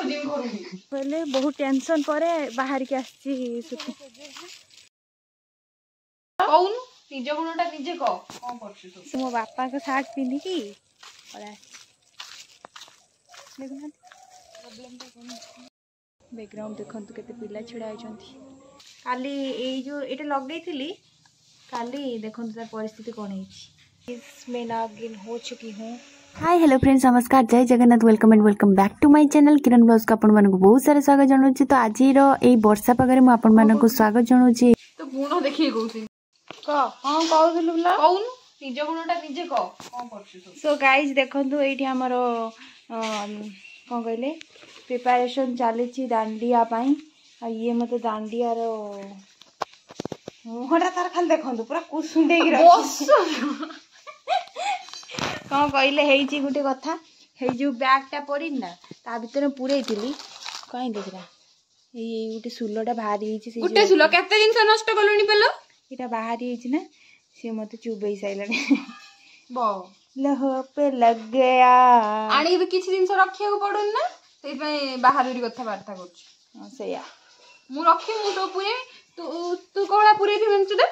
बोले बहुत टेंशन पर बाहर के आसी निज गुणटा निजे कह मो बापा को सार्ट पिंधिकी बैकग्राउंड देखु केते पिला छिड़ा होइछंती काली ए जो एटा लगे थी काली देखो तार परिस्थिति कौन है नागिन हो चुकी हूँ। हाय हेलो फ्रेंड्स नमस्कार जय Jagannath welcome and welcome back to my channel Kiran blogs को आपण मानक बहुत सारा स्वागत जनाउछि। तो आज ए वर्षा पगरे मु आपण मानक स्वागत जनाउछि। तो गुण देखि कहउछि क हां कहउथिलु बला कहउन निज गुणटा निजे क कोन करछि तो सो गाइस देखंतु एठी हमरो कोन कहले प्रिपरेशन चलीछि दांडिया पई आ ये मते दांडिया रो मुहटा तार खाली देखंतु पूरा कुसुंडे की बस कौन कहले हेची गुटे कथा हे जो बैगटा पड़ी ना ता भीतर पुरैतिली कहीं देखरा ए गुटे सुलोटा बाहरी हेची से गुटे सुलो केते जिंस नष्ट करलुनी पेलो एटा बाहरी हेची ना से मते चुबई साइलानी बो लहो पे लग गया आनी भी किछि जिंस रखिया को पड़ुन ना सेइ पई बाहरी कथा वार्ता करछ हां सेया मु रखी मु तो पुरे तू तू कोला पुरे थी मनसु दे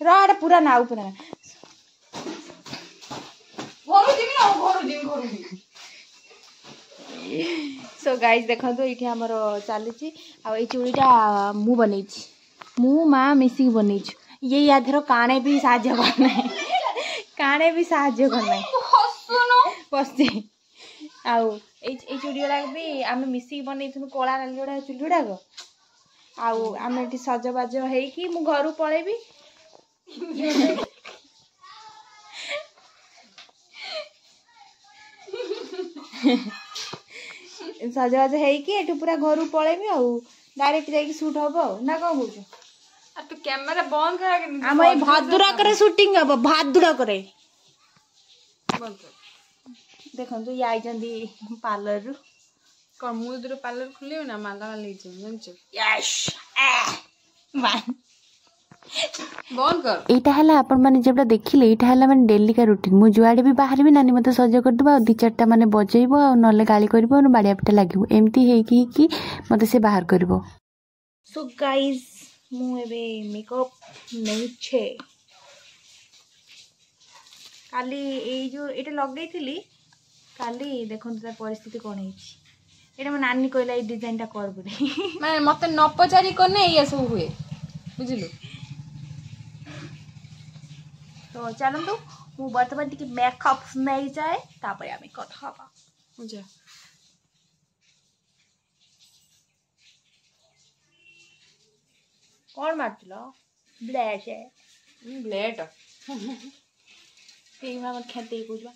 राड पूरा नाउ पूरा घरु जिमी सो गाइस देखंतु एठी हमर चलीछि आ ए चूड़ीटा मु बनैछि मु मां मिसी बनैछि ये याधरो काणे भी साहाय्य करना काणे भी साहाय्य करना हसुनो पस्ती आउ ए चूड़ीला भी आमे मिसी बनैथु कोला नालीडा चूड़ीडा गो आउ आमे एठी सजबाज हेकी मु घरु पळेबी सजबाज हेकी एठु पूरा घरु पळेबी आउ डायरेक्ट जाई शूट हबो ना को होछु आ तू कैमरा बंद करा के हम ए भादुरा करे शूटिंग हबो भादुरा करे बंद कर देखंतु ये आई जंदी पार्लर रु कमुद्र पार्लर खुले ना माला ले जे जानछ यस वन बंद कर एटा हला अपन माने जेबडा देखिले एटा हला माने डेली का रूटीन मु जुआडे भी बाहर भी नानी मते सज कर दबा दि चारटा माने बजेइबो आ नले गाली करबो न बाडिया पिटा लागिबो एम्ति हे कि मते से बाहर करबो। सो गाइस मु एबे मेकअप नै छे काली ए जो एटा लगै थिली काली देखन तार परिस्थिति कोन हेछि एटा म नानी कहला ए डिजाइन टा कर बोली माने मते न पचारी कोने ये सब हुए बुझिलु। तो चलंतु मु वर्तमान टिके मेकअप नै जाए तापर आमे कथा हबा बुझा कोन मारतिलो ब्लेड है ब्लेड तेई मामा खेते कुजबा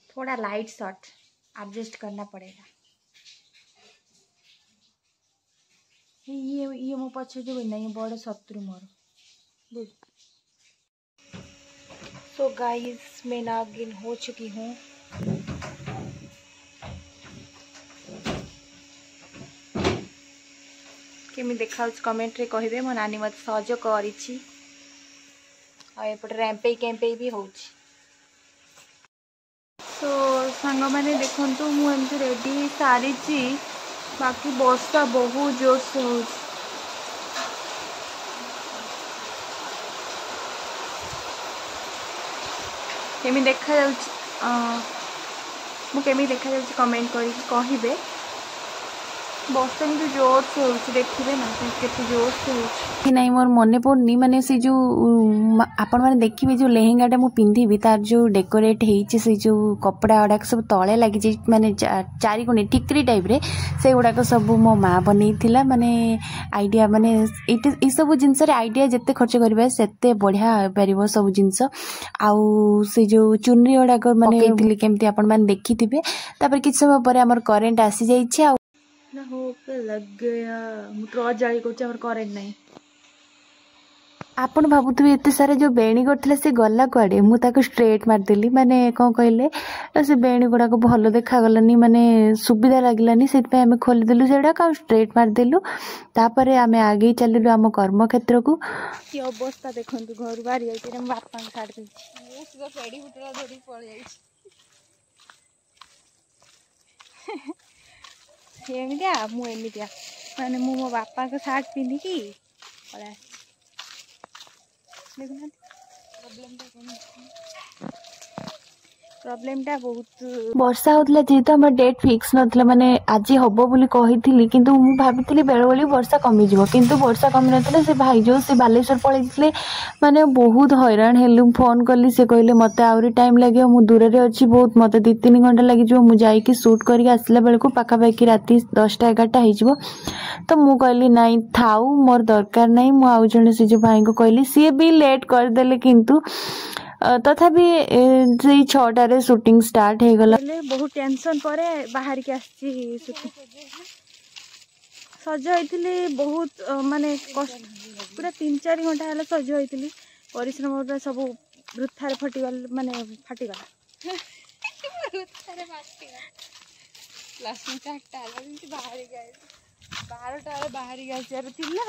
थोड़ा लाइट शॉट एडजस्ट करना पड़ेगा। ये मो पछे जो नहीं बड़ शत्रु मोर। सो गाइस मैं नागिन हो चुकी हूँ। केमी देखा कमेंट रे कहिबे मो नानी मत सहज करिछि आ एपट रैंपे कैंपे भी होछि। तो सांग माने देखंतु मु एमती रेडी सारिछि बाकी वर्षा बहुत जोर से हो केमी देखा मु केमी देखा जाउछि कमेंट करी कहिबे वर्षा में जोर से हो देखिए ना केते जोर से हो नहीं मोर मने पड़नी माने से जो आपण माने देखिबे जो लेहेंगाटा मु पिंधिबी तार जो डेकोरेट हेछि से जो कपड़ा उडाक सब तळे लागि जे माने चारि कोणी टिकरी टाइप रे से उडाक सब मो मां बनैथिला माने आइडिया माने ई सब जिंस रे आइडिया जत्ते खर्च करबे सेते बढ़िया परिबो सब जिंस आउ से जो चुनरी उडाक माने केथिली केमती आपण माने देखिथिबे तापर किछ समय परे हमर करेंट आसी जाईछि आ ना हो पे लग गया मुझे जाली को चावर करेंट नहीं आपण भावुवे एत सारा जो बेणी करथिले से गला कुआडे मु ताको स्ट्रेट मारदेली माने कौन कहले से बेणी गुड़ाक भल देखा गलानी माने सुविधा लागलानी से आम खोलीदेलु से स्ट्रेट मारदेलु तापर आम आगे चलिलु आम कर्म क्षेत्र को कि अवस्था देखु घर बाहरी जाइए बापा छाड़ एमतिया मुझे माने मो बापा को सार्ट पिंधिकी पड़ा देखुना प्रॉब्लमटा बहुत वर्षा होतला जेहेतु हमर डेट फिक्स नथला माने आज हबो बोली कहिथिली किंतु मु भाबिथिली बेले बेले वर्षा कमी जिवो किंतु वर्षा कमी नथला से भाई जो से बालेश्वर पळैथिले माने बहुत हैरान हेलु फोन कली से कहले मते आउरी टाइम लागे मु दूर रे अछि बहुत मते 2-3 घंटा लागि जो मु जाई कि शूट करी आसला बेले को पाका पाकी राती 10-11 हे जिवो तो मु कहली नहीं थाउ मोर दरकार नहीं मु आउ जने से जो भाई को कहली सी भी लेट कर देले किंतु तथापि से 6टारे शूटिंग स्टार्ट हो गला बहुत टेंशन परे बाहर के आसी शूटिंग सज होइतिली बहुत माने पूरा 3-4 घंटा हला सज होइतिली परिश्रम सब वृथारे फटिगल माने फाटिगला वृथारे फाटिगला लास्ट में 4टा हला बाहर गए 12टा बाहर गए थिला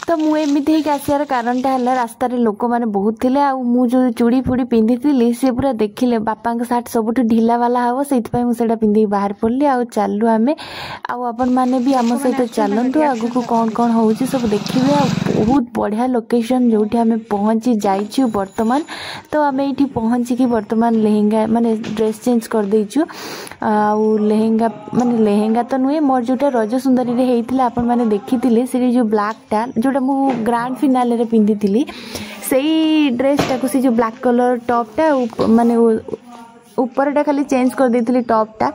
तो मुझे आसार कारण है रास्तार लोक मैंने बहुत थे जो चूड़ी फुड़ी पिंधि सी पूरा देखिले बापा सार्ट सबुठ ढिला वाला हम से पिंधि बाहर पड़े आ चलू आम आपण मैंने भी आम सहित चलतु आग को कौन कौन हो सब देखिए बहुत बढ़िया लोकेशन जो आम पहुँची जाइछु बर्तमान तो आम ये पहुँचिकी बर्तमान लेहेंगा माने ड्रेस चेंज कर देचु लेहेंगा माने लेहेंगा तो नुहे मोर जोटा रज सुंदरी होता आपण मैंने देखी से जो ब्लैकटा जोटा मु ग्रांड फिनाले रे पिंधि थी सही ड्रेसटा को सी जो ब्लैक कलर टॉपटा माने ऊपरटा खाली चेंज कर देती टॉपटा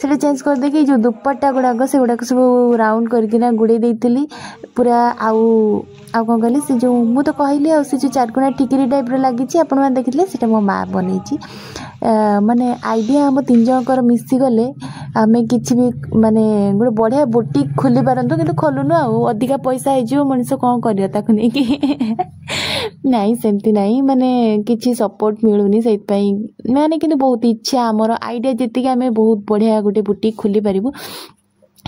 से चेंज कर देकी जो दुपट्टा गुड़ाक से गुड़ाक सब राउंड करके गुड़े देती पूरा आउ कौन कहली से जो मु तो कहली आ जो चारकोना टिकरी टाइप लगी आपण मैंने देखिए से मो माँ बनई माने आइडिया हम 3 जनकर मिसीगले आम कि माने गोटे बढ़िया बुटीक खोली पारतु कि खोलुनु अधिका पैसा हो मनीष कौन कर नहीं सेमती नहीं माने किसी सपोर्ट मिलूनी से माने कि बहुत इच्छा आमर आइडिया जी आम बहुत बढ़िया गोटे बुटीक खोली पारू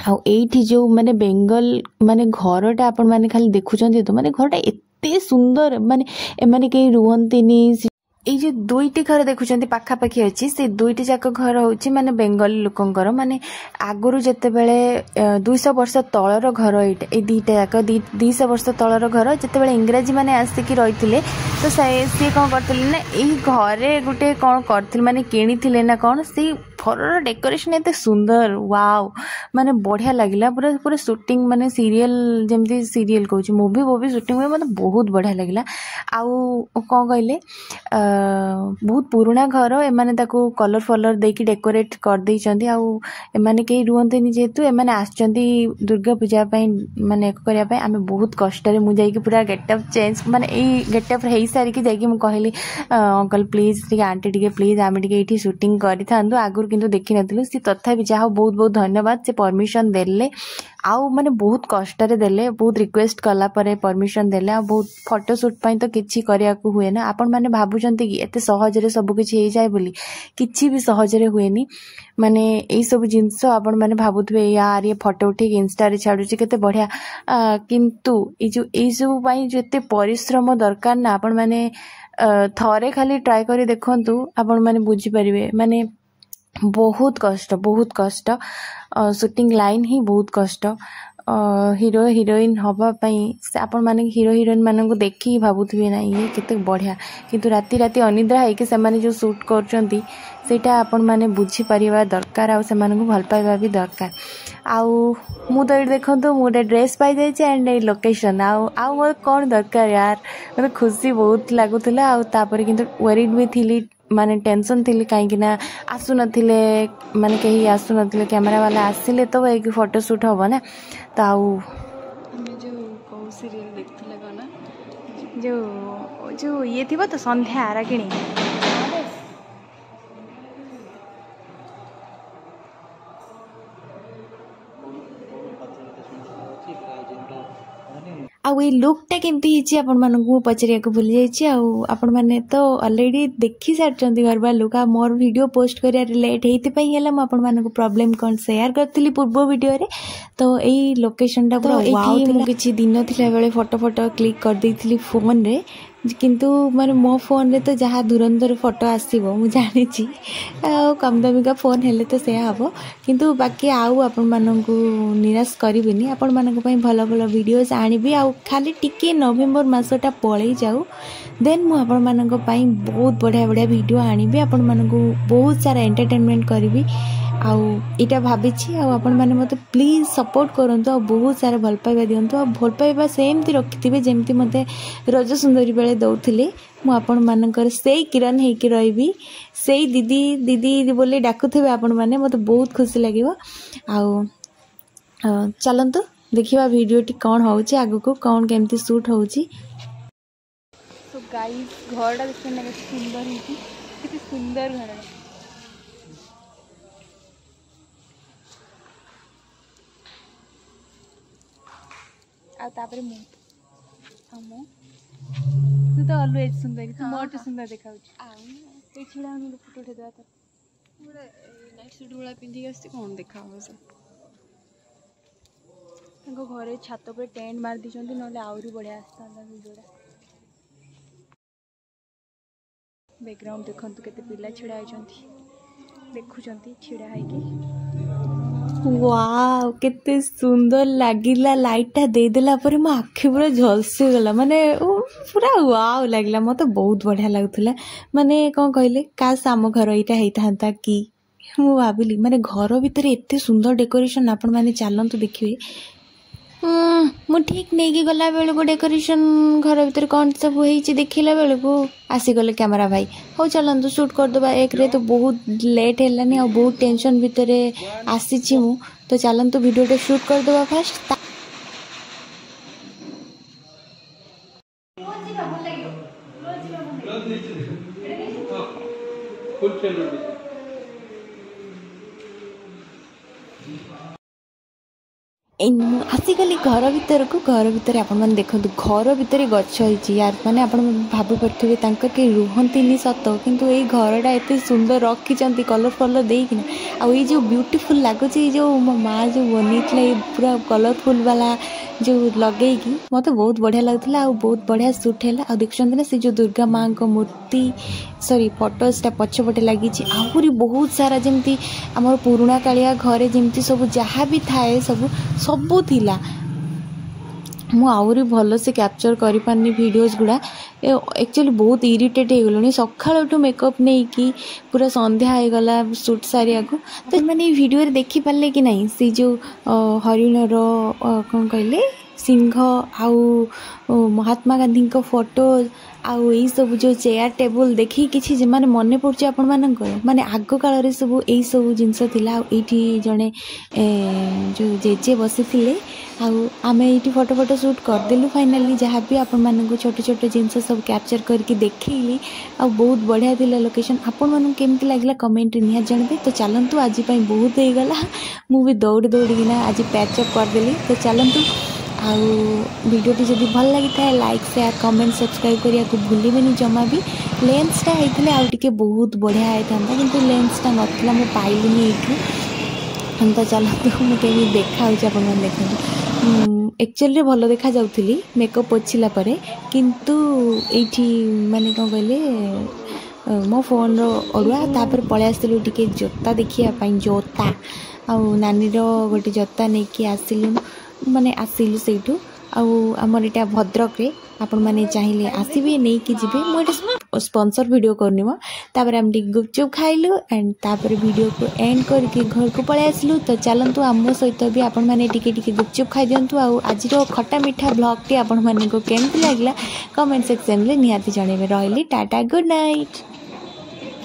आईठी जो माने बेंगल माने घरटा आपण माने खाली देखुचंती तो माने घरटा एते सुंदर माने एमाने कहीं रुहंतीनी ये जो 2टी घर देखुं पाखापाखि अच्छी से 2टी जाक घर हूँ माने बेंगली लोकंकर माने आगुरी जिते बेले 200 वर्ष तलर घर ये 2टा जाक 200 वर्ष तलर घर जिते इंग्राजी माने आसिकी रही तो सी कौन करते ना यही घरे गोटे कौन करते माने किणी ना कौन से घरर डेकोरेशन एते सुंदर वाव माने बढ़िया लगिला पूरा पूरा शूटिंग माने सीरियल जमती सीरियल कहूँ मूवी शूटिंग हुए मतलब बहुत बढ़िया लगिला आउ कौन कहले बहुत पुराना घर एमाने ताको कलर फलर देकी डेकोरेट कर देइचंती आउ एमाने कहीं रुहंतेनी जेहेतु एमाने आसचंती दुर्गा पूजा माने करिया पय आमे बहुत कष्ट रे मु जाई पूरा गेटअप चेंज माने ए गेटअप हेई सारी की जाई मु कहली अंकल प्लीज टिके आंटी टिके प्लीज आमे टिके एठी शूटिंग करि थांदु आगुर किंतु देखि नथिलु से तथापि जाहो बहुत बहुत धन्यवाद से परमिशन देले आउ माने बहुत कष्ट रे देले बहुत रिक्वेस्ट कला परे परमिशन देले आ बहुत फोटो शूट पई तो किछि करिया को हुए ना आपण माने भाबुचंती कि एते सहज रे सब किछि हे जाय बोली किछि भी सहज रे हुएनी माने एई सब जिंस आपण माने भाबुथबे यार ये फोटो उठी इंस्टा रे छाडु छि केते बढ़िया किंतु एई सब पई जेते परिश्रम दरकार ना आपण माने थरे खाली ट्राई करी देखंतु आपण माने बुझी परिबे माने बहुत कष्ट शूटिंग लाइन ही बहुत कष्ट हीरो हिरोइन हवापाई से आपण माने हीरो हिरोइन मानक देखी भाबुथबे ना ये केते बढ़िया किंतु राति राति अनिद्रा है कि से माने जो शूट करचंती सेटा आपण माने बुझी परिबा दरकार आ से मानक भल पाइबा भी दरकार आउ मु तो देखंतु मोटे ड्रेस पाई जाय छै एंड ए लोकेशन आउ मोर कोन दरकार यार मते खुशी बहुत लागुतला आ तापर किंतु वरीड भी थिली माने टेंशन थी कहीं आसु नथिले माने कहीं आसु नथिले कैमरा वाला आसिले तो एक फोटो शूट हम ना तो जो कौ सीरियल देखथिले कोना जो ये थी तो संध्या आराकिणी ये लुकटा केमती होती आपण मानू पचारिया भूली जाइए आपण मैंने तो ऑलरेडी देखी सारी घर बार लुक मोर वीडियो पोस्ट कर लेट होती मुझे प्रॉब्लम कौन शेयर करी पूर्व वीडियो रे तो यही लोकेशन पूरा वाओ किसी दिन थिला बेले फोटो फोटो क्लिक कर देइथिली फोन रे किंतु माने मो फोन रे तो जहाँ धुरंधर फोटो आसीबो मु जानी छी कम दामिका फोन हेले तो से हबो किंतु बाकी आउ आपण माननकु निराश करिबिनी आपण मानक पई भलो भलो वीडियोस आनिबी आ खाली टिके नवेम्बर मासटा पळै जाऊ देन मु आपण मानक पई बहुत बढ़िया बढ़िया वीडियो आनिबी आपण मानकु बहुत सारा एंटरटेनमेंट करिबी आउ इटा भाबिछि आ आपण माने मते प्लीज सपोर्ट करंतु आ बहुत सारा भल पाइबा दियंतु आ भल पाइबा सेमती रखिथिबे जेमती मते रज सुंदरी बेले दउथिले मु आपण मानकर सेई किरण हेकी रहिबी सेई दीदी दीदी बोली डाकुथिबे आपण माने मते बहुत खुशी लागिवो आउ चलंतु देखिबा वीडियोटी कोन होउची आगु को कोन केमती शूट होउची। सो गाइस घरटा देखते ना केते सुंदर हेकी केते सुंदर घर आतापरे मु तू तो ऑलवेज सुंदर तू मोर सुंदर देखा छिड़ा फोटो उठे देवा नाइट सूट वाला पिंधि आसी कौन देखा घरे छात पर टेंट मार दी ना आहरी बढ़िया आसता वीडियोटा बैकग्राउंड देखु केते पिला छिड़ा देखुं छिड़ा है वाव केते सुंदर लागिला लाइटा दे देला पर मो आखि पूरा झलसी गला माने पूरा वाव लागिला मते बहुत बढ़िया लागुथला माने कोन कहले काश आम घर इटा हेइतांता कि मु भाबिली माने घर भीतर एते सुंदर डेकोरेशन आपण माने चालंतु देखिबे मु ठीक नहीं कि गला बेल को डेकोरेशन घर भीतर कौन सब होइछि देखिला बेल को आसीगले कैमरा भाई हो चलंतु शूट कर दबा एक रे तो बहुत लेट हेलानी आ बहुत टेंशन भीतर आसीछि मु तो चलंतु वीडियो टे शूट कर दबा फास्ट आसिगली घर भीतर आपण मैंने देखो घर भीतर गछ होइछि यार माने आपण भाबी पड़थिबे तांकर के रुहंतीनी सत किंतु ए घरटा एते सुंदर रखिचंती कलर फलर देकिना आ ए जो ब्यूटीफुल लागुछि जो मो माँ जो बनीतला ए पूरा कलरफुल वाला जो लगेगी मते बहुत बढ़िया लगुला आ बहुत बढ़िया शूट हैला आ देखछंती ना से जो दुर्गा माँ को मूर्ति सॉरी फोटोसटा पछपटे लगी आहरी बहुत सारा जमती आमर पुराणा कालिया घरे जमती सब जहाँ भी थाए सब थिला मु आहरी भल से कैप्चर करि पानी वीडियोस गुड़ा एक्चुअली बहुत इरिटेट हो गलनी सकाळटू मेकअप नहीं कि पूरा संध्या हो गला शूट सारिया को तो मैंने वीडियो रे देखि पाले कि नहीं से जो हरिणर कौन कहले सिंह आउ महात्मा गांधी को फोटो आउ यही सब जो चेयर टेबल देखी किसी माने मन पड़े आपण माने आग काल सब यही सब जिनस थिला एठी जने जो जेजे बसी थिले आमे एठी फोटो फोटो शूट करदेलु फाइनली जहाँ भी आपण मानक छोटे छोटे जिनस सब कैप्चर करके देखली आ बहुत बढ़िया थिला लोकेशन आपण मानक केमती लागला कमेंट रे निहा जानबे तो चलंतु आज पई बहुत हो गला मु भी दौड़ दौड़िना आज पैचअप करदेली तो चलंतु आउ वीडियोटी जब भल लगी था लाइक शेयर कमेंट सब्सक्राइब करिया को भूलिबेनी जमा भी लेंसटा होइतले आउ टिके बहुत बढ़िया होइतांता किंतु लेंसटा नथला मु पाइलिनी एठू हम तो चलतु मु केमी देखा होछि आपण मन देखंतु एक्चुअली भल देखा जाउथली मेकअप पोछिला परे किंतु एठी माने कोन कहले मो फोन रो ओडुआ तापर पळे आसिलु टिके जोता देखिया पई जोता आउ नानी रो गोटे जोता नै कि आसिलु माने आसिलु सेठू आमर इटा भद्रक रे आपण माने चाहिए आसबे नहीं कि जीवे मुझे स्पॉन्सर वीडियो करनी तापर हम गुपचुप खाइलु एंड तापर वीडियो को एंड करके घर को पळे आसलु तो चलंतु आम सहित भी आपण माने टिके टिके गुपचुप खाई दियंतु आ आज खट्टा मीठा ब्लॉग टी आपण माने को केमती लागला कमेंट सेक्शन रे निहाती जणेबे रहिली टाटा गुड नाइट।